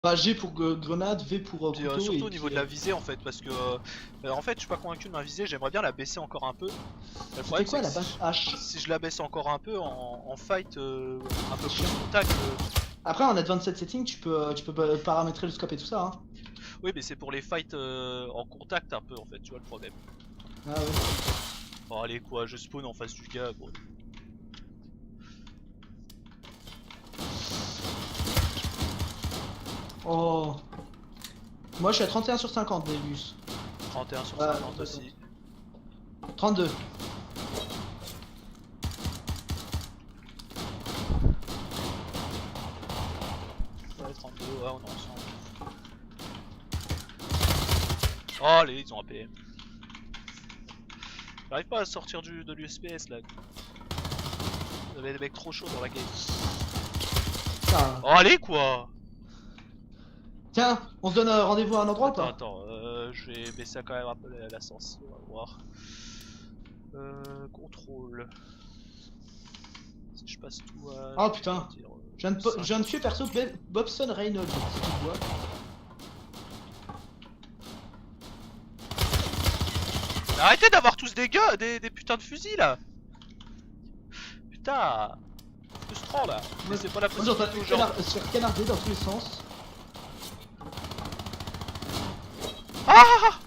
Bah G pour grenade, V pour Puis couteau surtout et au niveau puis, de la visée en fait, parce que en fait je suis pas convaincu de ma visée, j'aimerais bien la baisser encore un peu. Le C'était problème c'est quoi que la base H? si je la baisse encore un peu en fight, un peu plus contact. Après en advanced setting tu peux paramétrer le scope et tout ça hein. Oui mais c'est pour les fights en contact un peu en fait, tu vois le problème. Ah ouais. Oh allez quoi, je spawn en face du gars gros. Oh. Moi je suis à 31 sur 50 Delius. 31 sur 50 aussi. 32. Ouais 32, ouais on est ensemble. Oh allez ils ont un PM. J'arrive pas à sortir de l'USPS là. Vous avez des mecs trop chauds dans la game. Ah. Oh allez quoi. Tiens, on se donne rendez-vous à un endroit ou Attends, pas? attends, je vais baisser quand même un peu la sens, on va voir. Contrôle. Si je passe tout à, Oh on va putain. dire, Je viens de 50. tuer perso Bobson Reynolds, si tu vois. Mais arrêtez d'avoir tous des gars, des putains de fusils là. Putain, frustrant là. Mais c'est pas la Moi j'entends possibilité aux gens. se faire canarder dans tous les sens. Ah,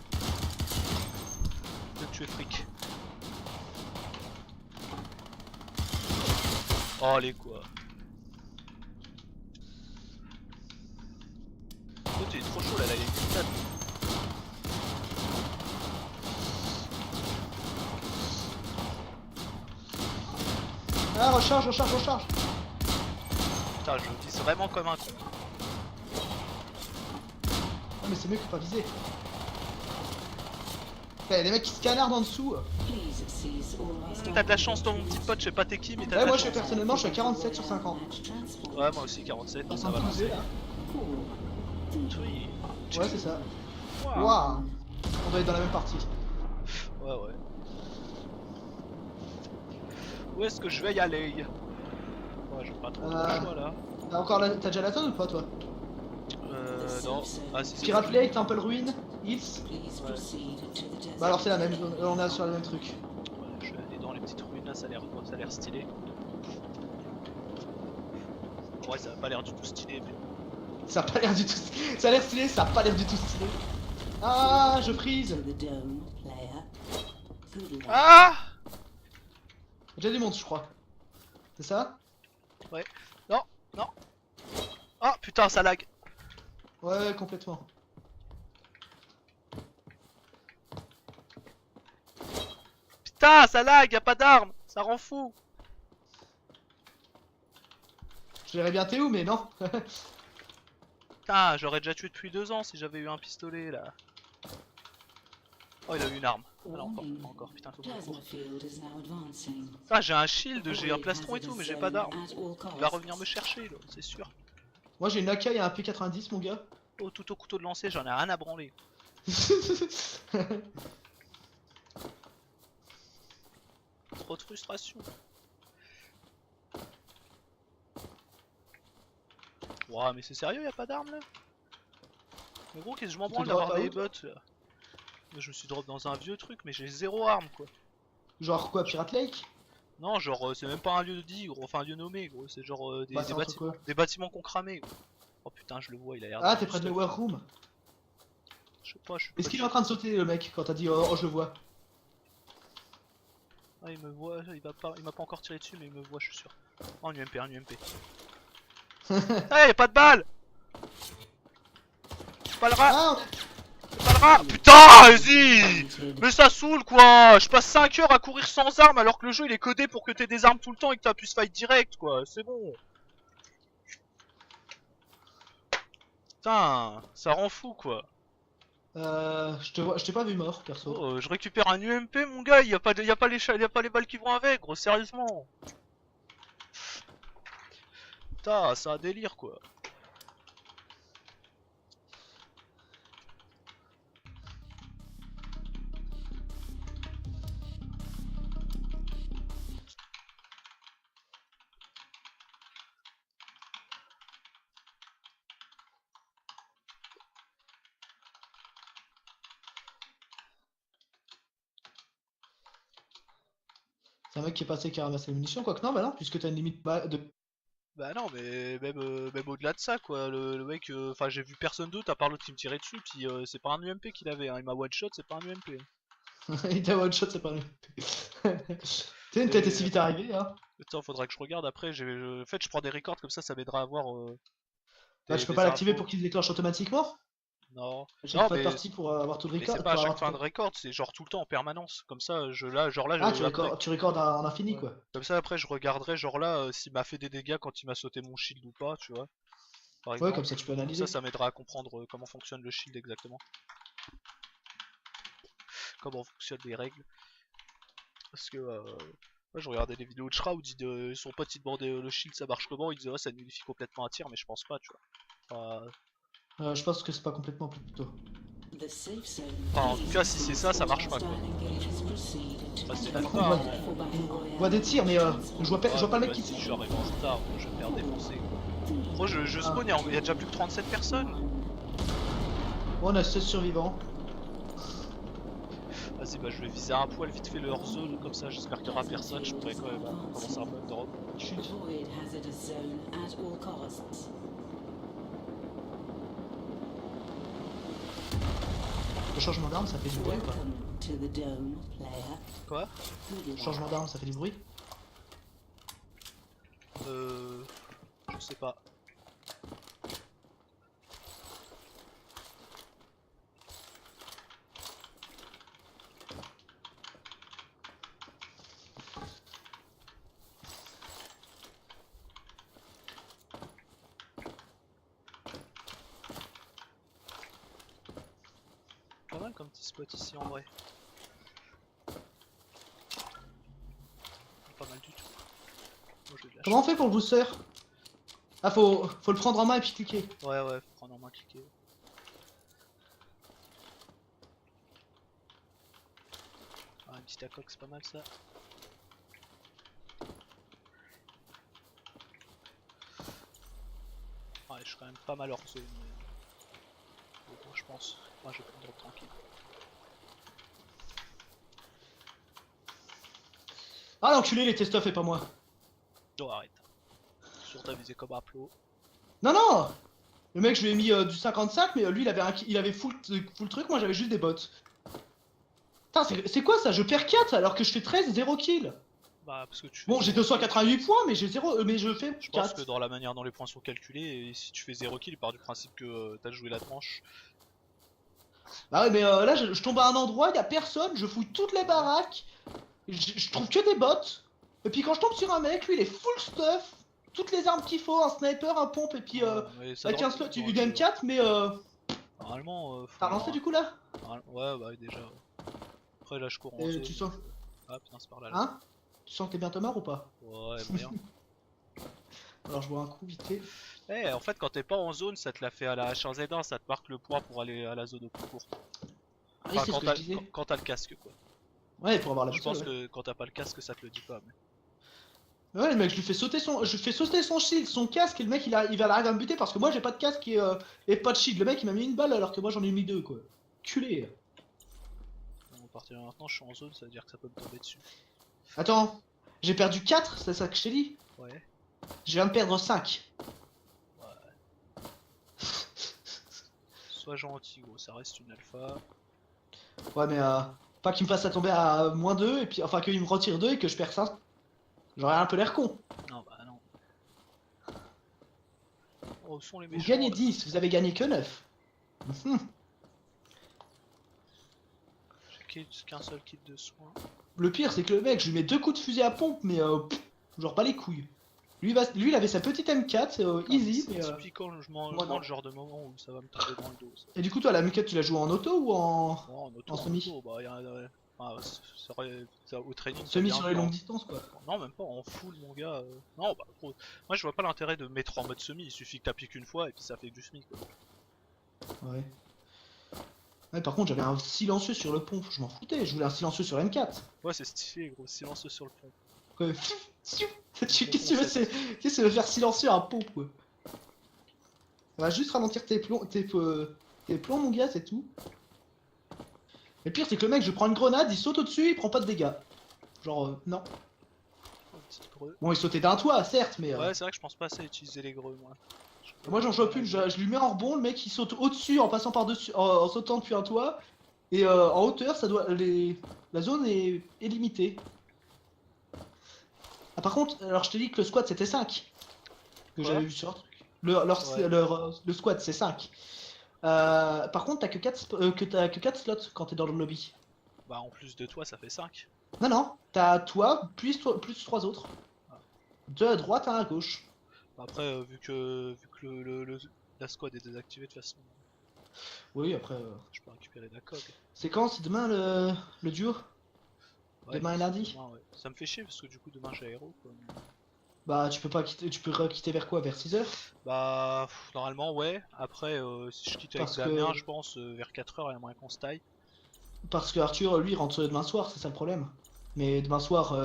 je vais tuer fric. Oh allez quoi. Toi tu es trop chaud là, la ligne. Ah recharge, recharge, recharge. Putain, je vise vraiment comme un con. Ah mais c'est mieux que pas viser. Y'a des mecs qui se canardent en dessous. T'as de la chance toi mon petit pote, je sais pas t'es qui mais t'as de Ouais la moi chance. personnellement je suis à 47 sur 50. Ouais moi aussi 47, Ils ça sont va tous lancer. là. Oui. Ouais c'est ça. Waouh. Waouh. On doit être dans la même partie. Ouais ouais. Où est-ce que je vais y aller? Ouais, j'ai pas trop le choix là. T'as déjà la tonne ou pas toi? Non. Ah si c'est Pirate bon. Lake, Temple Ruin, Hills. Ouais. Bah alors c'est la même, on est sur le même truc. Ouais, je vais aller dans les petites ruines là, ça a l'air stylé. Ouais, ça a pas l'air du tout stylé, mais... Ça a pas l'air du tout. Ça a l'air stylé, ça a pas l'air du tout stylé. Ah, je freeze. Ah. Déjà du monde, je crois. C'est ça? Ouais. Non, non. Ah putain, ça lag. Ouais, complètement. Putain, ça lag, y a pas d'armes. Ça rend fou. Je dirais bien t'es où, mais non. Putain, j'aurais déjà tué depuis 2 ans si j'avais eu un pistolet là. Oh, il a eu une arme. Ah non, pas encore, putain, faut que je cours. Ah, j'ai un shield, j'ai un plastron et tout, mais j'ai pas d'arme. Il va revenir me chercher, là, c'est sûr. Moi j'ai une AK et un P90, mon gars. Oh, tout au couteau de lancer, j'en ai rien à branler. Trop de frustration. Ouah, mais c'est sérieux, y a pas d'armes là? Mais gros, qu'est-ce que je m'en branle d'avoir des bots là? Je me suis drop dans un vieux truc, mais j'ai zéro arme quoi. Genre quoi, Pirate Lake? Non, genre, c'est même pas un lieu dit, gros, enfin un lieu nommé, gros, c'est genre Bah, c'est entre quoi? des bâtiments qu'on cramait, gros. Oh putain, je le vois, il a l'air Ah, t'es près de la War Room. Je sais pas, je suis Est-ce pas qu'il est en train de sauter, le mec, quand t'as dit oh, oh, je le vois? Ah, il me voit, il m'a pas encore tiré dessus, mais il me voit, je suis sûr. Oh, un UMP, un UMP. Ah, y'a pas de balle! C'est pas le rat! Ah, C'est pas le rat! Putain, vas-y! Mais ça saoule quoi! Je passe 5 heures à courir sans armes alors que le jeu il est codé pour que t'aies des armes tout le temps et que tu puisses fight direct quoi, c'est bon! Putain, ça rend fou quoi! je t'ai pas vu mort, perso. Oh, je récupère un UMP mon gars, y a pas y a pas les balles qui vont avec, gros, sérieusement! Putain, c'est un délire quoi! C'est un mec qui est passé qui a ramassé les munitions, quoique non, bah non, puisque t'as une limite de. Bah non, mais même au-delà de ça, quoi. Le mec, enfin, j'ai vu personne d'autre à part l'autre qui me tirait dessus, puis c'est pas un UMP qu'il avait, hein. Il m'a one shot, c'est pas un UMP. Il t'a one shot, c'est pas lui. T'es Et si vite arrivé, hein. attends, faudra que je regarde après. En fait, je prends des records comme ça m'aidera à voir Bah, tu peux des pas l'activer infos. pour qu'il se déclenche automatiquement? Non, J'ai non, pas de partie pour avoir tout le mais c'est record. pas à Pour chaque avoir fin tout... de record, c'est genre tout le temps en permanence. Comme ça, Ah, après. tu recordes en infini, Ouais. quoi. Comme ça, après, je regarderai, genre là, s'il m'a fait des dégâts quand il m'a sauté mon shield ou pas, tu vois, par Ouais, comme exemple. ça tu peux Comme ça, analyser. ça m'aidera à comprendre comment fonctionne le shield exactement. Comment fonctionnent les règles. Parce que, ouais, je regardais des vidéos de Shroud, son pote il demandait le shield ça marche comment, il disait ouais, ça nullifie complètement un tir, mais je pense pas, tu vois. Enfin, Je pense que c'est pas complètement plutôt. en tout cas, si c'est ça, ça marche pas quoi. Enfin, c'est une On fois, voit, hein, on voit des tirs, mais je vois ouais, pas le mec vas-y, qui je tire. suis arrivé en retard, je vais me faire défoncer. Moi, je Ah. spawn, il y a déjà plus que 37 personnes. Bon, on a 16 survivants. Vas-y, bah je vais viser un poil vite fait leur zone, comme ça j'espère qu'il y aura personne, je pourrais quand même commencer un peu de drop. Chut. Le changement d'arme, ça fait du bruit, quoi. Quoi? Le changement d'arme, ça fait du bruit. Je sais pas. Pas mal comme petit spot ici en vrai. Pas mal du tout. Moi, j'ai de la Comment on chance. fait pour le booster? Ah, faut le prendre en main et puis cliquer. Ouais, ouais, faut prendre en main, cliquer. Ah, une petite ACOG, c'est pas mal ça. Ouais, je suis quand même pas mal hors zone. Mais bon, je pense. Moi, je vais prendre tranquille. Ah, l'enculé, les testuff et pas moi. Non, arrête. Sur ta visée comme un plot. Non, non. Le mec, je lui ai mis du 55, mais lui, il avait full truc, moi j'avais juste des bots. Putain, c'est quoi ça? Je perds 4 alors que je fais 13, 0 kill. Bah, parce que tu fais Bon, j'ai 288 points, mais j'ai 0, mais je fais Je pense 4. que dans la manière dont les points sont calculés, et si tu fais 0 kill, il part du principe que t'as joué la tranche. Bah ouais, mais là, je tombe à un endroit, y a personne, je fouille toutes les baraques, je trouve que des bots. Et puis quand je tombe sur un mec, lui, il est full stuff. Toutes les armes qu'il faut, un sniper, un pompe, et puis Mais ça avec doit- un slot, doit une jouer, M4, mais Normalement, t'as relancé du coup là? Ouais, bah déjà. Après, là, je cours en Et zone. tu sens. Ah putain, c'est par là. Hein? Tu sens que t'es bientôt mort ou pas? Ouais, moyen. Alors je bois un coup vite fait. Eh, en fait, quand t'es pas en zone, ça te l'a fait à la H1Z1, ça te marque le point pour aller à la zone au plus court. Ah oui, Enfin, c'est ce que je disais. quand t'as le casque, quoi. Ouais, pour avoir la Je boussole. pense Ouais. que quand t'as pas le casque, ça te le dit pas. Mais... Ouais, le mec, je lui fais sauter son shield, son casque, et le mec il va l'arriver à me buter parce que moi j'ai pas de casque et pas de shield. Le mec il m'a mis une balle alors que moi j'en ai mis deux, quoi. Culé. Bon, à partir de maintenant, je suis en zone, ça veut dire que ça peut me tomber dessus. Attends, j'ai perdu 4, c'est ça que je t'ai dit? Ouais. Je viens de perdre 5. Sois gentil, gros, ça reste une alpha. Ouais, mais pas qu'il me fasse ça tomber à -2 et puis enfin qu'il me retire 2 et que je perds 5. J'aurais un peu l'air con. Non, bah non. Oh, où sont les Vous méchants gagnez là 10, vous avez gagné que 9. J'ai qu'un seul kit de soins. Le pire c'est que le mec, je lui mets 2 coups de fusil à pompe, mais genre pas les couilles. Lui, il avait sa petite M4, easy, mais C'est piquant, je moi, m'en non. le genre de moment où ça va me tomber dans le dos. Ça. Et du coup, toi, la M4, tu l'as joué en auto ou en. Non, en auto, En semi. bah, au training. Semi ça sur vient les bien. longues distances, quoi. Non, même pas en full, mon gars. Non, bah, gros, moi je vois pas l'intérêt de mettre en mode semi. Il suffit que t'appliques une fois et puis ça fait du semi. Quoi. Ouais. Ouais, par contre, j'avais un silencieux sur le pont, je m'en foutais, je voulais un silencieux sur M4. Ouais, c'est stylé, gros. Silencieux sur le pont. Quoi. Qu'est-ce que tu veux faire silencieux à un pont, quoi? Ça va juste ralentir tes plombs, tes plombs, mon gars, c'est tout. Et le pire, c'est que le mec, je prends une grenade, il saute au-dessus, il prend pas de dégâts. Genre, non. petite greu. Bon, il sautait d'un toit, certes, mais. Ouais, c'est vrai que je pense pas à utiliser les greux, moi. Moi, j'en chope une, je lui mets en rebond, le mec il saute au-dessus en passant par-dessus, en sautant depuis un toit. Et en hauteur, ça doit. La zone est limitée. Ah, par contre, alors je te dis que le squat c'était 5. Que Quoi? j'avais vu sur un truc. Ouais. Le squat c'est 5. Par contre, t'as que 4 slots quand t'es dans le lobby. Bah en plus de toi, ça fait 5. Non, non, t'as toi, plus 3 autres. Ah. 2 à droite, 1 à gauche. Après, vu que la squad est désactivée de toute façon, Oui, après. je peux récupérer la cog. C'est quand? C'est demain le duo? Ouais, Demain et lundi? demain, ouais. Ça me fait chier parce que du coup, demain j'ai aéro. Quoi. Bah, tu peux pas quitter, tu peux quitter vers quoi? Vers 6 heures? Bah, normalement, ouais. Après, si je quitte avec Parce Damien, que. je pense, vers 4h, il y a moyen qu'on se taille. Parce que Arthur, lui, rentre demain soir, c'est ça le problème. Mais demain soir,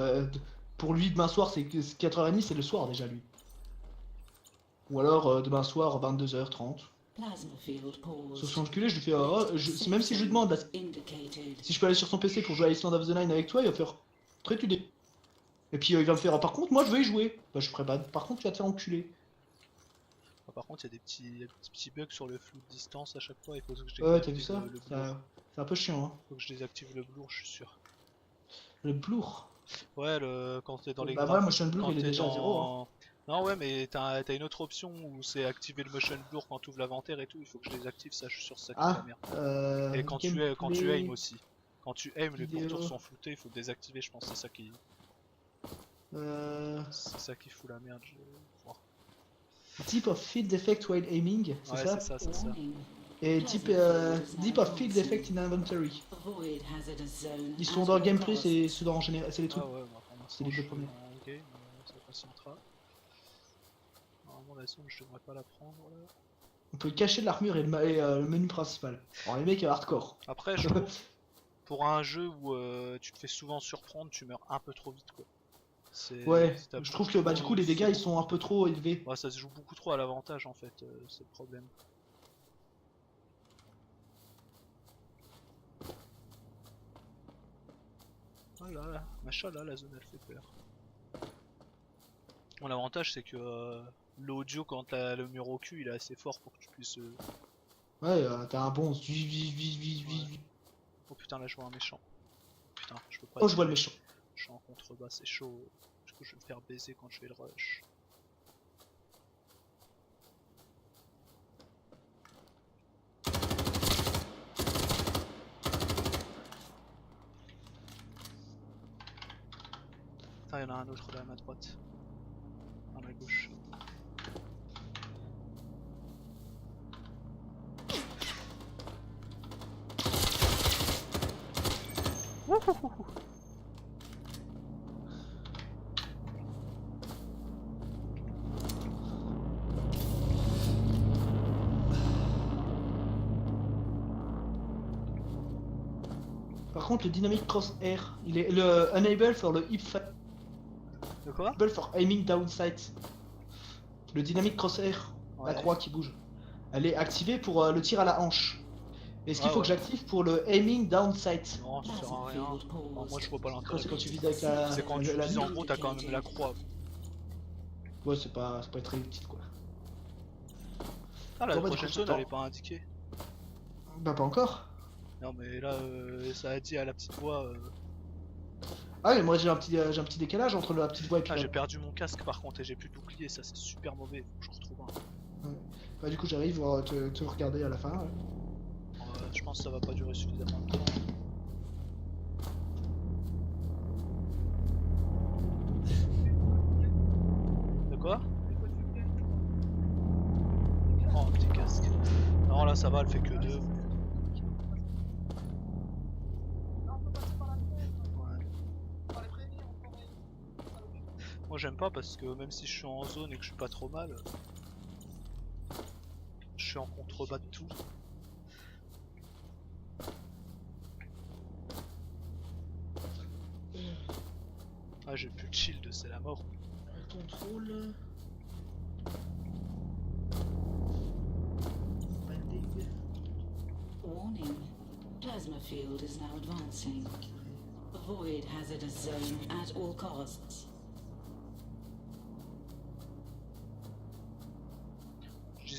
pour lui, demain soir, c'est 4h30, c'est le soir déjà, lui. Ou alors demain soir, 22h30. Sur son enculé, je lui fais. Même si je lui demande si je peux aller sur son PC pour jouer à Island of the Nine avec toi, il va faire. Très tudé. Et puis il va me faire. Par contre, moi je veux y jouer. Bah, je ferai pas. Par contre, tu vas te faire enculer. Bah, par contre, il y a des petits bugs sur le flou de distance à chaque fois. Il faut que je Ouais, t'as vu désactive ça, le blur. C'est un peu chiant, hein. Faut que je désactive le blur, je suis sûr. Le blur. Ouais, quand t'es dans les Bah, graphes. ouais, motion blur, Quand il est t'es déjà à 0. Hein. Non, ouais, mais t'as une autre option où c'est activer le motion blur quand tu ouvres l'inventaire et tout. Il faut que je désactive ça, je suis sûr que c'est ça qui fout la Ah, merde. Et quand tu aim gameplay, aussi. Quand tu aim, les vidéo. pourtours sont floutés, il faut désactiver, je pense. C'est ça qui. Euh, C'est ça qui fout la merde, je crois. Type of field effect while aiming, c'est Ouais, ça? c'est ça, c'est ça. Et type deep of field effect in inventory. Ils sont dans le gameplay, c'est dans en général, c'est les trucs. Ah ouais, bah, pour l'instant, C'est les je deux suis premiers. en game, ça patientera. Normalement, la zone, je devrais pas la prendre là. On peut cacher de l'armure et le menu principal. Alors les mecs hardcore. Après, je trouve, pour un jeu où tu te fais souvent surprendre, tu meurs un peu trop vite quoi. Ouais, Si t'as je trouve beaucoup que bah du trop- coup les dégâts ils c'est sont un peu trop élevés. Ouais, ça se joue beaucoup trop à l'avantage en fait, c'est le problème. Voilà, là, machin là, la zone elle fait peur. Bon, l'avantage c'est que l'audio quand t'as le mur au cul il est assez fort pour que tu puisses. Ouais, t'as un bon. Ouais. Oh putain, là je vois un méchant. Putain, je peux pas. Oh, je vois le méchant. Je suis en contrebas, c'est chaud. Du coup, je vais me faire baiser quand je fais le rush. Putain, il y en a un autre là à ma droite. À ma gauche. Par contre, le dynamic crosshair, il est le unable for le hip De quoi? unable for aiming down sight. Le dynamic crosshair, la Ouais. croix qui bouge, elle est activée pour le tir à la hanche. Est-ce qu'il Ah faut ouais. que j'active pour le aiming down sight? Non, ça sert à rien. Enfin, moi je vois pas l'intérêt. C'est quand tu vises avec la. C'est quand tu la vises mire. en gros, t'as quand même la croix. Ouais, c'est pas très utile quoi. Ah, la Bon, bah, du prochaine coup, zone attends. elle est pas indiquée. Bah, pas encore. Non, mais là, ça a dit à la petite voix. Ah, mais moi j'ai un petit décalage entre la petite voix et puis Ah, la- j'ai perdu mon casque par contre et j'ai plus de bouclier, ça c'est super mauvais. Faut que j'en retrouve un. Ouais. Bah, du coup, j'arrive à te regarder à la fin. Ouais. Je pense que ça va pas durer suffisamment de temps. De quoi? Oh, un petit casque. Non, là ça va, elle fait que 2. Moi j'aime pas parce que même si je suis en zone et que je suis pas trop mal, je suis en contrebas de tout. Ah, j'ai plus de shield, c'est la mort. Contrôle. Warning. Plasma field is now advancing. Avoid hazardous zone at all costs.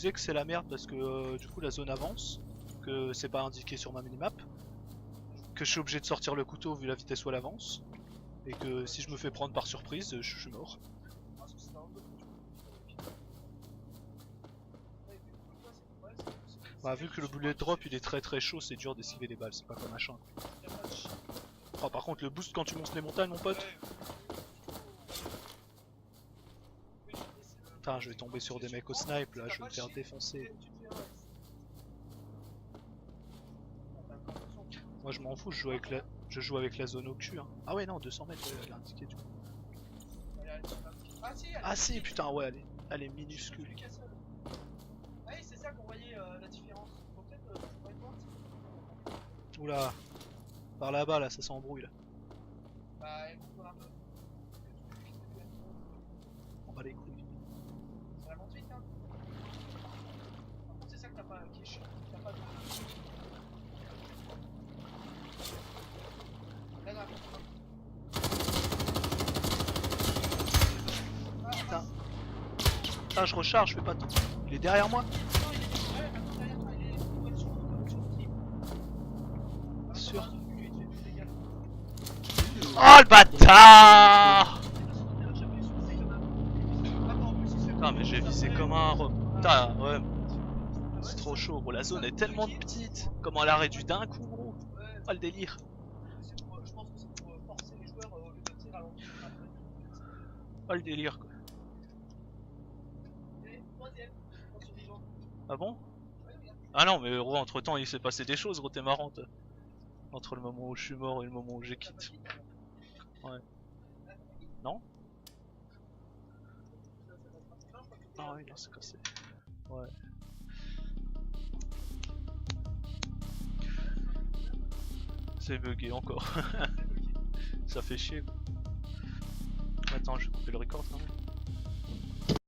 disais que c'est la merde parce que du coup la zone avance, que c'est pas indiqué sur ma minimap, que je suis obligé de sortir le couteau vu la vitesse où elle avance, et que si je me fais prendre par surprise, je suis mort. Bah, vu que le bullet drop il est très chaud, c'est dur d'esquiver les balles, c'est pas comme machin. Oh, par contre le boost quand tu montes les montagnes mon pote. Putain, je vais tomber sur des mecs au snipe là, je vais me faire défoncer. Moi je m'en fous, je joue avec la zone au cul. Hein. Ah ouais non, 200 mètres, ouais, elle est indiquée du coup. Ah si, putain ouais, elle est minuscule. Ah oui, c'est ça qu'on voyait la différence. Faut peut-être voir. Oula, par là-bas là, ça s'embrouille là. Bah écoute un peu. On va les couilles. Ça monte vite hein. Par contre c'est ça que t'as pas qui est chiant. T'as pas de. Là, là. Putain. Putain, je recharge, je fais pas tout. Il est derrière moi. Sûr. Oh le bâtard! Putain mais j'ai visé comme un putain ouais. C'est trop chaud gros, la zone est tellement petite. Comment elle a réduit d'un coup gros. Oh le délire. Je pense que c'est pour forcer les joueurs au lieu de tirer à l'envers. Oh le délire quoi. Ah bon? Ah non mais gros entre temps il s'est passé des choses gros, t'es marrant toi. Entre le moment où je suis mort et le moment où j'ai quitté. Ouais. Non? Ah oui non c'est cassé. Ouais. C'est bugué encore. Ça fait chier quoi. Attends je vais couper le record quand même.